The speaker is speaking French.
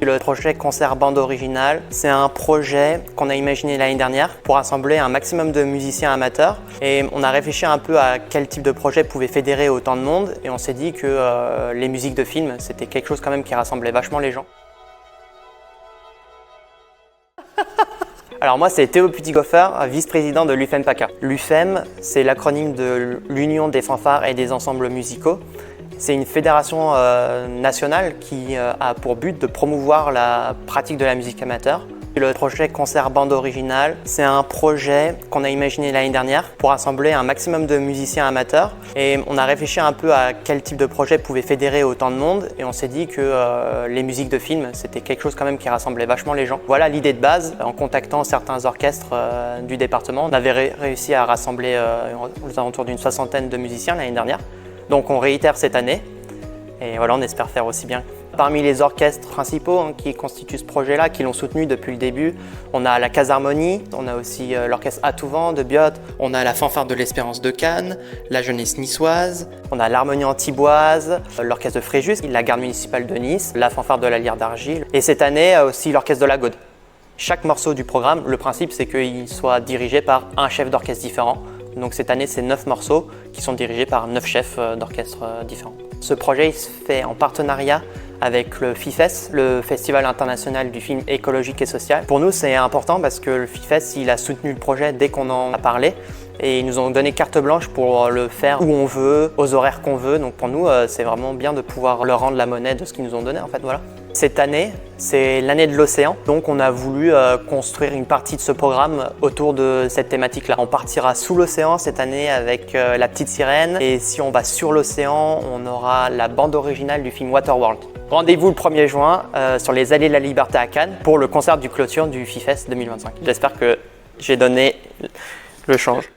Le projet concert bande originale, c'est un projet qu'on a imaginé l'année dernière pour rassembler un maximum de musiciens amateurs. Et on a réfléchi un peu à quel type de projet pouvait fédérer autant de monde. Et on s'est dit que les musiques de films, c'était quelque chose quand même qui rassemblait vachement les gens. Alors moi, c'est Théo Putighofer, vice-président de l'UFEM-PACA. L'UFEM, c'est l'acronyme de l'Union des fanfares et des ensembles musicaux. C'est une fédération nationale qui a pour but de promouvoir la pratique de la musique amateur. Le projet concert bande originale, c'est un projet qu'on a imaginé l'année dernière pour rassembler un maximum de musiciens amateurs. Et on a réfléchi un peu à quel type de projet pouvait fédérer autant de monde. Et on s'est dit que les musiques de films, c'était quelque chose quand même qui rassemblait vachement les gens. Voilà l'idée de base. En contactant certains orchestres du département, on avait réussi à rassembler aux alentours d'une 60aine de musiciens l'année dernière. Donc on réitère cette année et voilà, on espère faire aussi bien. Parmi les orchestres principaux qui constituent ce projet-là, qui l'ont soutenu depuis le début, on a la Casharmonie, on a aussi l'orchestre Atouvent de Biot, on a la fanfare de l'Espérance de Cannes, la jeunesse niçoise, on a l'harmonie antiboise, l'orchestre de Fréjus, la garde municipale de Nice, la fanfare de la Lyre d'Argile et cette année aussi l'orchestre de la Gaude. Chaque morceau du programme, le principe c'est qu'il soit dirigé par un chef d'orchestre différent. Donc cette année, c'est 9 morceaux qui sont dirigés par 9 chefs d'orchestre différents. Ce projet il se fait en partenariat avec le FIFES, le Festival international du film écologique et social. Pour nous, c'est important parce que le FIFES il a soutenu le projet dès qu'on en a parlé et ils nous ont donné carte blanche pour le faire où on veut, aux horaires qu'on veut. Donc pour nous, c'est vraiment bien de pouvoir leur rendre la monnaie de ce qu'ils nous ont donné en fait. Voilà. Cette année, c'est l'année de l'océan, donc on a voulu construire une partie de ce programme autour de cette thématique-là. On partira sous l'océan cette année avec La Petite Sirène et si on va sur l'océan, on aura la bande originale du film Waterworld. Rendez-vous le 1er juin sur les Allées de la Liberté à Cannes pour le concert du clôture du FIFES 2025. J'espère que j'ai donné le change.